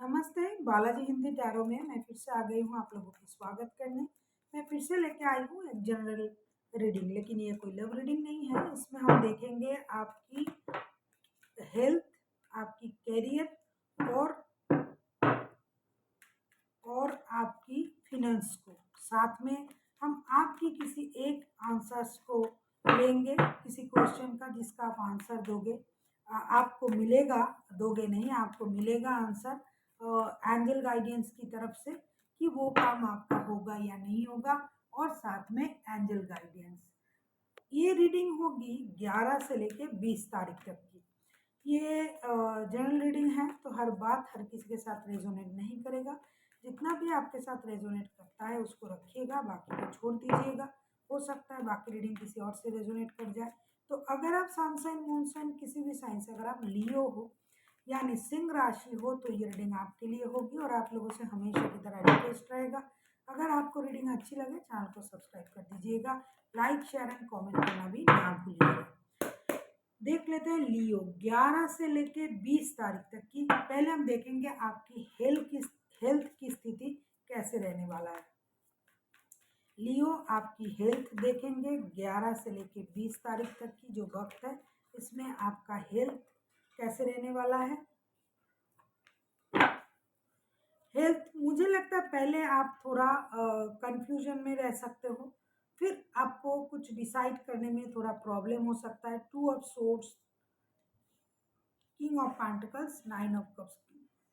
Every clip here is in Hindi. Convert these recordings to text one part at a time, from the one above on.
नमस्ते, बालाजी हिंदी टैरो में मैं फिर से आ गई हूँ आप लोगों की स्वागत करने। मैं फिर से लेके आई हूँ एक जनरल रीडिंग, लेकिन ये कोई लव रीडिंग नहीं है। इसमें हम देखेंगे आपकी हेल्थ, आपकी कैरियर और आपकी फिनेंस को। साथ में हम आपकी किसी एक आंसर्स को लेंगे, किसी क्वेश्चन का जिसका आप आंसर दोगे। आपको मिलेगा, दोगे नहीं, आपको मिलेगा आंसर एंजल गाइडेंस की तरफ से कि वो काम आपका होगा या नहीं होगा, और साथ में एंजल गाइडेंस। ये रीडिंग होगी 11 से लेके 20 तारीख तक की। ये जनरल रीडिंग है, तो हर बात हर किसी के साथ रेजोनेट नहीं करेगा। जितना भी आपके साथ रेजोनेट करता है उसको रखिएगा, बाकी को छोड़ दीजिएगा। हो सकता है बाकी रीडिंग किसी और से रेजोनेट कर जाए। तो अगर आप सन साइन मून साइन किसी भी साइन से, अगर आप लियो हो यानी सिंह राशि हो, तो ये रीडिंग आपके लिए होगी। और आप लोगों से हमेशा की तरह रिक्वेस्ट रहेगा, अगर आपको रीडिंग अच्छी लगे चैनल को सब्सक्राइब कर दीजिएगा, लाइक शेयर एंड कमेंट करना भी ना भूलिएगा। देख लेते हैं लियो 11 से लेके 20 तारीख तक की। पहले हम देखेंगे आपकी हेल्थ की स्थिति कैसे रहने वाला है। लियो आपकी हेल्थ देखेंगे 11 से लेके 20 तारीख तक की जो वक्त है, इसमें आपका हेल्थ कैसे रहने वाला है। हेल्थ, मुझे लगता है पहले आप थोड़ा कंफ्यूजन में रह सकते हो, फिर आपको कुछ डिसाइड करने में थोड़ा प्रॉब्लम हो सकता है। 2 of swords, king of pentacles, 9 of cups,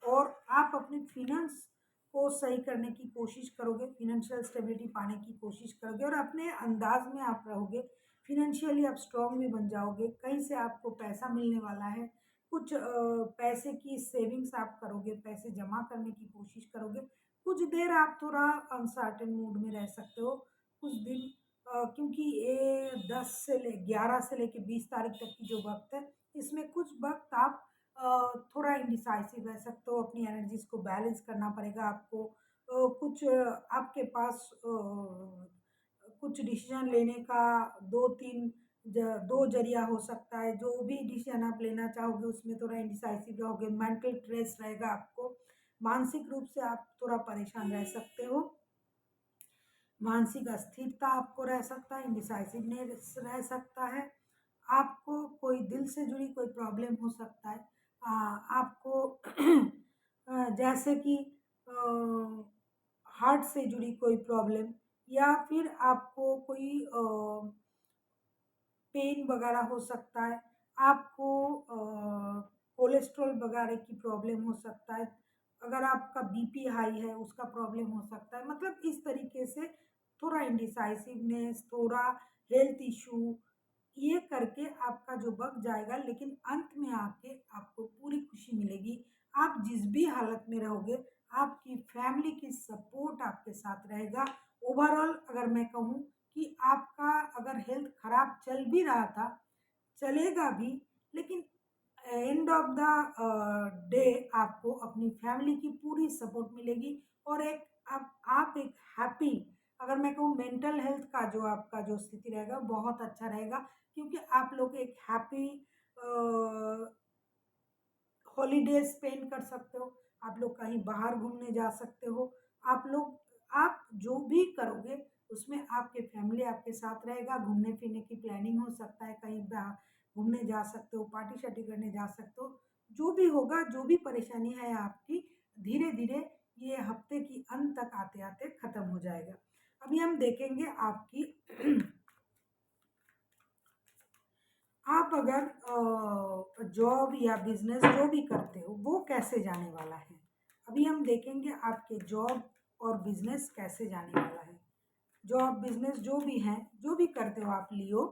और आप अपने फिनेंस को सही करने की कोशिश करोगे, फिनेंशियल स्टेबिलिटी पाने की कोशिश करोगे, और अपने अंदाज में आप रहोगे। फिनेंशियली आप स्ट्रॉन्ग भी बन जाओगे, कहीं से आपको पैसा मिलने वाला है, कुछ पैसे की सेविंग्स आप करोगे, पैसे जमा करने की कोशिश करोगे। कुछ देर आप थोड़ा अनसर्टेन मूड में रह सकते हो, कुछ दिन, क्योंकि ये 11 से लेके 20 तारीख तक की जो वक्त है, इसमें कुछ वक्त आप थोड़ा इंडिसाइसिव रह सकते हो। अपनी एनर्जीज को बैलेंस करना पड़ेगा आपको। कुछ आपके पास कुछ डिसीजन लेने का दो जरिया हो सकता है। जो भी डिसीजन आप लेना चाहोगे उसमें थोड़ा इंडिसाइसिव रहोगे, मेंटल स्ट्रेस रहेगा आपको, मानसिक रूप से आप थोड़ा परेशान रह सकते हो, मानसिक अस्थिरता आपको रह सकता है, इंडिसाइसिवनेस रह सकता है। आपको कोई दिल से जुड़ी कोई प्रॉब्लम हो सकता है। आपको जैसे कि हार्ट से जुड़ी कोई प्रॉब्लम, या फिर आपको कोई पेन वगैरह हो सकता है। आपको कोलेस्ट्रॉल वगैरह की प्रॉब्लम हो सकता है। अगर आपका बीपी हाई है उसका प्रॉब्लम हो सकता है। मतलब इस तरीके से थोड़ा इंडिसाइसिवनेस, थोड़ा हेल्थ इशू, ये करके आपका जो वक्त जाएगा, लेकिन अंत में आके आपको पूरी खुशी मिलेगी। आप जिस भी हालत में रहोगे, आपकी फैमिली की सपोर्ट आपके साथ रहेगा। ओवरऑल अगर मैं कहूँ कि आपका अगर हेल्थ खराब चल भी रहा था, चलेगा भी, लेकिन एंड ऑफ द डे आपको अपनी फैमिली की पूरी सपोर्ट मिलेगी। और एक आप एक हैप्पी, अगर मैं कहूँ मेंटल हेल्थ का जो आपका जो स्थिति रहेगा बहुत अच्छा रहेगा, क्योंकि आप लोग एक हैप्पी हॉलीडे स्पेंड कर सकते हो। आप लोग कहीं बाहर घूमने जा सकते हो। आप जो भी करोगे उसमें आपके फैमिली आपके साथ रहेगा। घूमने फिरने की प्लानिंग हो सकता है, कहीं घूमने जा सकते हो, पार्टी शार्टी करने जा सकते हो। जो भी होगा, जो भी परेशानी है आपकी, धीरे धीरे ये हफ्ते की अंत तक आते आते खत्म हो जाएगा। अभी हम देखेंगे आपकी आप अगर जॉब या बिजनेस जो भी करते हो वो कैसे जाने वाला है। अभी हम देखेंगे आपके जॉब और बिजनेस कैसे जाने वाला है। जॉब बिजनेस जो भी है, जो भी करते हो आप लियो,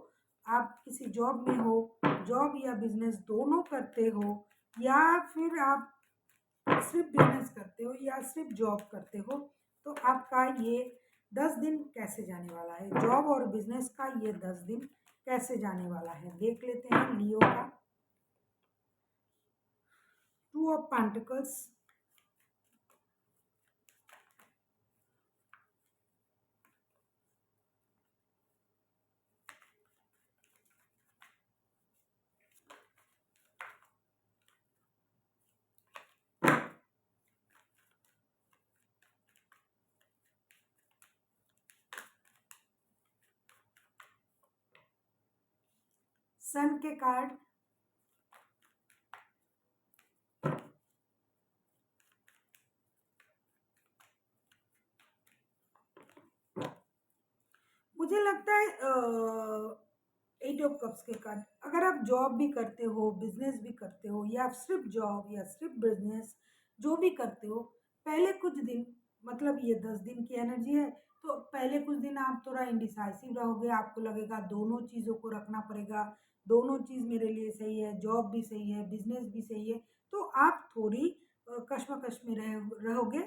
आप किसी जॉब में हो, जॉब या बिजनेस दोनों करते हो, या फिर आप सिर्फ बिजनेस करते हो या सिर्फ जॉब करते हो, तो आपका ये 10 दिन कैसे जाने वाला है। जॉब और बिजनेस का ये 10 दिन कैसे जाने वाला है, देख लेते हैं लियो का। 2 ऑफ पेंटिकल्स, सन के कार्ड, मुझे लगता है 8 ऑफ कप्स के कार्ड। अगर आप जॉब भी करते हो, बिजनेस भी करते हो, या सिर्फ जॉब या सिर्फ बिजनेस जो भी करते हो, पहले कुछ दिन, मतलब ये 10 दिन की एनर्जी है, तो पहले कुछ दिन आप थोड़ा इंडिसाइसिव रहोगे, आपको लगेगा दोनों चीज़ों को रखना पड़ेगा, दोनों चीज़ मेरे लिए सही है, जॉब भी सही है, बिजनेस भी सही है, तो आप थोड़ी कश्मकश में रहोगे,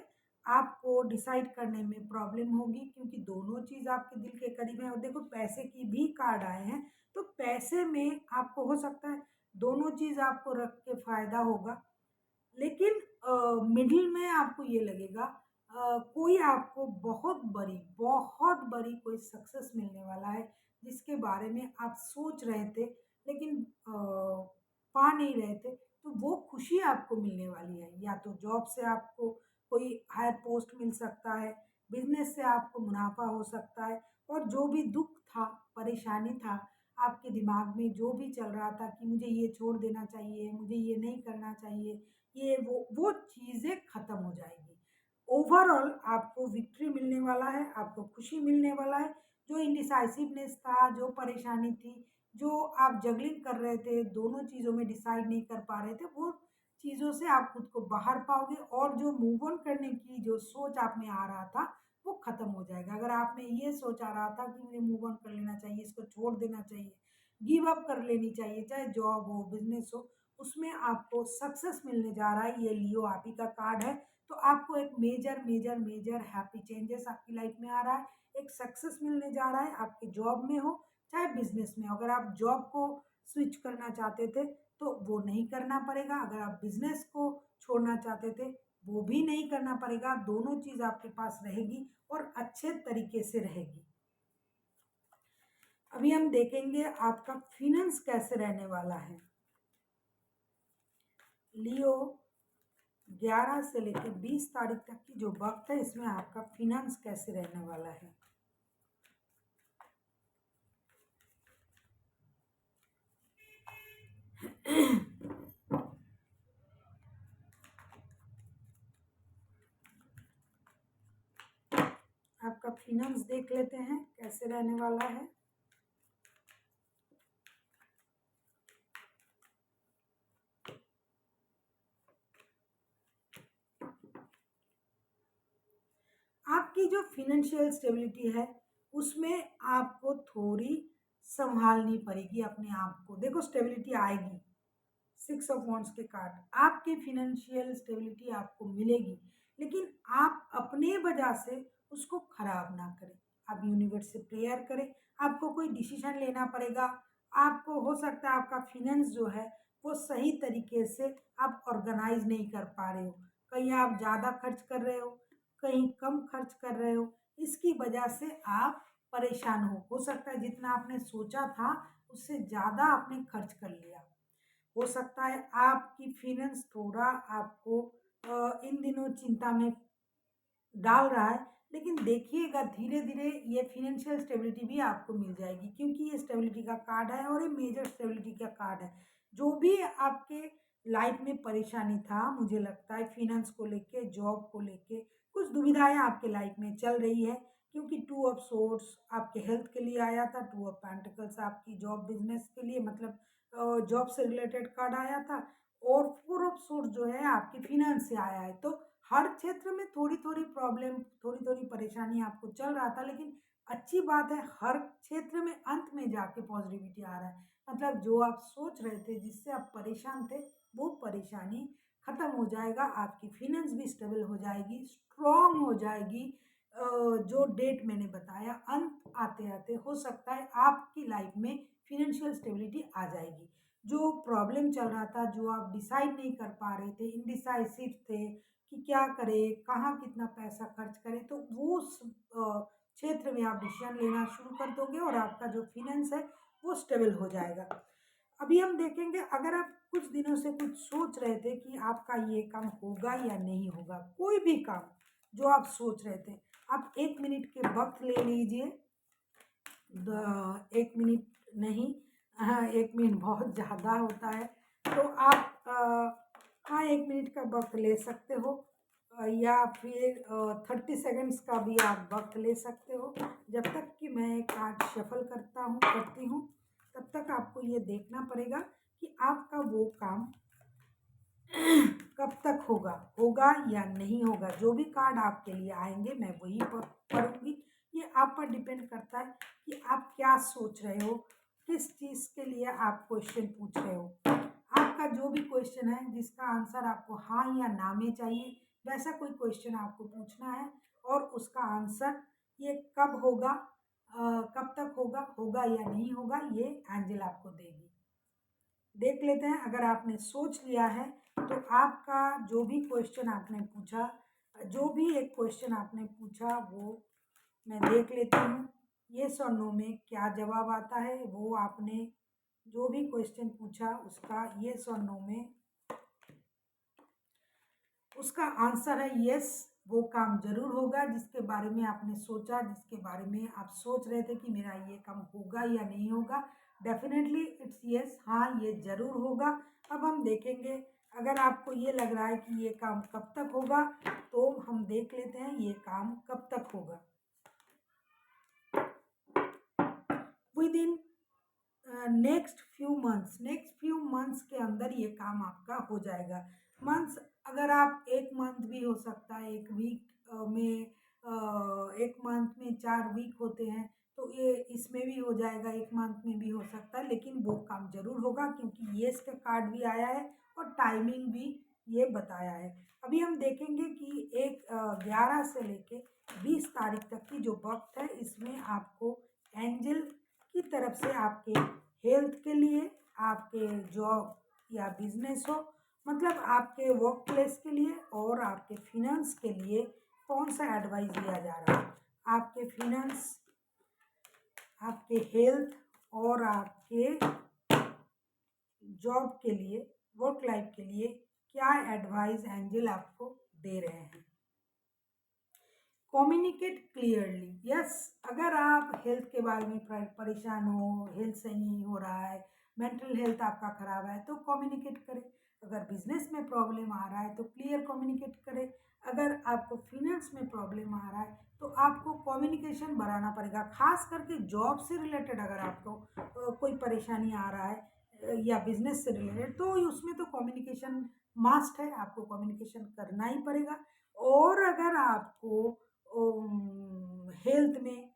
आपको डिसाइड करने में प्रॉब्लम होगी, क्योंकि दोनों चीज़ आपके दिल के करीब है। और देखो, पैसे की भी कार्ड आए हैं, तो पैसे में आपको हो सकता है दोनों चीज़ आपको रख के फ़ायदा होगा, लेकिन मिडिल में आपको ये लगेगा कोई आपको बहुत बड़ी कोई सक्सेस मिलने वाला है, जिसके बारे में आप सोच रहे थे, लेकिन पा नहीं रहे थे, तो वो खुशी आपको मिलने वाली है। या तो जॉब से आपको कोई हायर पोस्ट मिल सकता है, बिजनेस से आपको मुनाफा हो सकता है, और जो भी दुख था, परेशानी था, आपके दिमाग में जो भी चल रहा था कि मुझे ये छोड़ देना चाहिए, मुझे ये नहीं करना चाहिए, ये वो चीज़ें खत्म हो जाएगी। ओवरऑल आपको विक्ट्री मिलने वाला है, आपको खुशी मिलने वाला है। जो इंडिसाइसिवनेस था, जो परेशानी थी, जो आप जगलिंग कर रहे थे, दोनों चीज़ों में डिसाइड नहीं कर पा रहे थे, वो चीज़ों से आप खुद को बाहर पाओगे, और जो मूव ऑन करने की जो सोच आप में आ रहा था, वो खत्म हो जाएगा। अगर आप में ये सोच आ रहा था कि मुझे मूव ऑन कर लेना चाहिए, इसको छोड़ देना चाहिए, गिव अप कर लेनी चाहिए, चाहे जॉब हो, बिजनेस हो, उसमें आपको सक्सेस मिलने जा रहा है। ये लियो आप ही का कार्ड है, तो आपको एक major major major happy changes आपकी लाइफ में आ रहा है, एक सक्सेस मिलने जा रहा है, आपके जॉब में हो चाहे बिजनेस में। अगर आप जॉब को स्विच करना चाहते थे, तो वो नहीं करना पड़ेगा। अगर आप बिजनेस को छोड़ना चाहते थे, वो भी नहीं करना पड़ेगा। दोनों चीज़ आपके पास रहेगी, और अच्छे तरीके से रहेगी। अभी हम देखेंगे आपका फिनेंस कैसे रहने वाला है। लियो 11 से लेकर 20 तारीख तक की जो वक्त है, इसमें आपका फिनेंस कैसे रहने वाला है। आपका फिनेंस देख लेते हैं कैसे रहने वाला है। आपकी जो फिनेंशियल स्टेबिलिटी है, उसमें आपको थोड़ी संभालनी पड़ेगी अपने आप को। देखो, स्टेबिलिटी आएगी, 6 ऑफ वांड्स के कार्ड, आपकी फिनेंशियल स्टेबिलिटी आपको मिलेगी, लेकिन आप अपने वजह से उसको खराब ना करें। आप यूनिवर्स से प्रेयर करें। आपको कोई डिसीजन लेना पड़ेगा। आपको हो सकता है आपका फिनेंस जो है, वो सही तरीके से आप ऑर्गेनाइज नहीं कर पा रहे हो। कहीं आप ज़्यादा खर्च कर रहे हो, कहीं कम खर्च कर रहे हो, इसकी वजह से आप परेशान हो सकता है जितना आपने सोचा था, उससे ज़्यादा आपने खर्च कर लिया। हो सकता है आपकी फिनेंस थोड़ा आपको इन दिनों चिंता में डाल रहा है, लेकिन देखिएगा धीरे धीरे ये फिनेंशियल स्टेबिलिटी भी आपको मिल जाएगी, क्योंकि ये स्टेबिलिटी का कार्ड है, और ये मेजर स्टेबिलिटी का कार्ड है। जो भी आपके लाइफ में परेशानी था, मुझे लगता है फिनेंस को लेके, जॉब को लेके कुछ दुविधाएं आपके लाइफ में चल रही है, क्योंकि 2 ऑफ सोर्ड्स आपके हेल्थ के लिए आया था, 2 ऑफ पेंटिकल्स आपकी जॉब बिजनेस के लिए, मतलब जॉब से रिलेटेड कार्ड आया था, और 4 ऑफ सोर्ड्स जो है आपकी फिनेंस से आया है। तो हर क्षेत्र में थोड़ी थोड़ी प्रॉब्लम, थोड़ी थोड़ी परेशानी आपको चल रहा था, लेकिन अच्छी बात है, हर क्षेत्र में अंत में जाके पॉजिटिविटी आ रहा है। मतलब जो आप सोच रहे थे, जिससे आप परेशान थे, वो परेशानी खत्म हो जाएगा, आपकी फिनेंस भी स्टेबल हो जाएगी, स्ट्रॉन्ग हो जाएगी। जो डेट मैंने बताया, अंत आते आते हो सकता है आपकी लाइफ में फिनेंशियल स्टेबिलिटी आ जाएगी। जो प्रॉब्लम चल रहा था, जो आप डिसाइड नहीं कर पा रहे थे, इनडिसाइसिव थे कि क्या करें, कहाँ कितना पैसा खर्च करें, तो वो उस क्षेत्र में आप डिसीजन लेना शुरू कर दोगे, और आपका जो फिनेंस है वो स्टेबल हो जाएगा। अभी हम देखेंगे, अगर आप कुछ दिनों से कुछ सोच रहे थे कि आपका ये काम होगा या नहीं होगा, कोई भी काम जो आप सोच रहे थे, आप 1 मिनट के वक्त ले लीजिए, 1 मिनट नहीं, हाँ, 1 मिनट बहुत ज़्यादा होता है, तो आप हाँ, 1 मिनट का वक़्त ले सकते हो, या फिर 30 सेकंड्स का भी आप वक़्त ले सकते हो। जब तक कि मैं कार्ड शफ़ल करती हूँ, तब तक आपको ये देखना पड़ेगा कि आपका वो काम कब तक होगा या नहीं होगा। जो भी कार्ड आपके लिए आएँगे मैं वही पढ़ूँगी। ये आप पर डिपेंड करता है कि आप क्या सोच रहे हो, किस चीज़ के लिए आप क्वेश्चन पूछ रहे हो। आपका जो भी क्वेश्चन है जिसका आंसर आपको हाँ या ना में चाहिए, वैसा कोई क्वेश्चन आपको पूछना है और उसका आंसर ये कब होगा, कब तक होगा या नहीं होगा, ये एंजल आपको देगी। देख लेते हैं। अगर आपने सोच लिया है तो आपका जो भी क्वेश्चन आपने पूछा, जो भी एक क्वेश्चन आपने पूछा वो मैं देख लेती हूँ येस और नो में क्या जवाब आता है। वो आपने जो भी क्वेश्चन पूछा उसका येस और नो में उसका आंसर है यस। वो काम जरूर होगा जिसके बारे में आपने सोचा, जिसके बारे में आप सोच रहे थे कि मेरा ये काम होगा या नहीं होगा, डेफिनेटली इट्स यस, हाँ ये जरूर होगा। अब हम देखेंगे, अगर आपको ये लग रहा है कि ये काम कब तक होगा, तो हम देख लेते हैं ये काम कब तक होगा। With in next few months के अंदर ये काम आपका हो जाएगा। मंथ्स, अगर आप 1 मंथ भी हो सकता है, 1 वीक में 1 मंथ में 4 वीक होते हैं, तो ये इसमें भी हो जाएगा, 1 मंथ में भी हो सकता है, लेकिन वो काम जरूर होगा क्योंकि ये इसका कार्ड भी आया है और टाइमिंग भी ये बताया है। अभी हम देखेंगे कि 11 से लेके 20 तारीख तक की जो वक्त है, इसमें आपको एंजल की तरफ से आपके हेल्थ के लिए, आपके जॉब या बिजनेस हो, मतलब आपके वर्क प्लेस के लिए और आपके फिनेंस के लिए कौन सा एडवाइस दिया जा रहा है। आपके फिनेंस, आपके हेल्थ और आपके जॉब के लिए, वर्क लाइफ के लिए क्या एडवाइस एंजल आपको दे रहे हैं। Communicate clearly, yes. अगर आप हेल्थ के बारे में परेशान हो, हेल्थ सही नहीं हो रहा है, मेंटल हेल्थ आपका खराब है, तो कम्युनिकेट करें। अगर बिजनेस में प्रॉब्लम आ रहा है तो क्लियर कम्युनिकेट करें। अगर आपको फिनेंस में प्रॉब्लम आ रहा है तो आपको कम्युनिकेशन बढ़ाना पड़ेगा। खास करके जॉब से रिलेटेड अगर आपको कोई परेशानी आ रहा है या बिजनेस से रिलेटेड, तो उसमें तो कम्युनिकेशन मस्ट है, आपको कम्युनिकेशन करना ही पड़ेगा। और अगर आपको हेल्थ में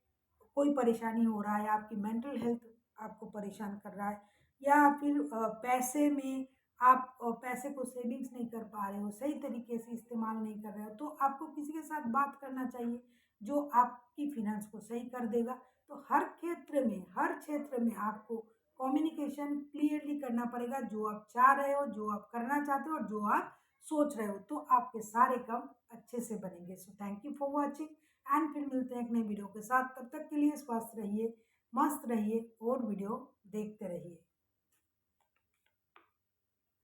कोई परेशानी हो रहा है, आपकी मेंटल हेल्थ आपको परेशान कर रहा है, या फिर पैसे में आप पैसे को सेविंग्स नहीं कर पा रहे हो, सही तरीके से इस्तेमाल नहीं कर रहे हो, तो आपको किसी के साथ बात करना चाहिए जो आपकी फिनेंस को सही कर देगा। तो हर क्षेत्र में आपको कम्युनिकेशन क्लियरली करना पड़ेगा। जो आप चाह रहे हो, जो आप करना चाहते हो और जो आप सोच रहे हो, तो आपके सारे काम अच्छे से बनेंगे। So thank you for watching and फिर मिलते हैं एक नई वीडियो के साथ। तब तक के लिए स्वस्थ रहिए, मस्त रहिए और वीडियो देखते रहिए।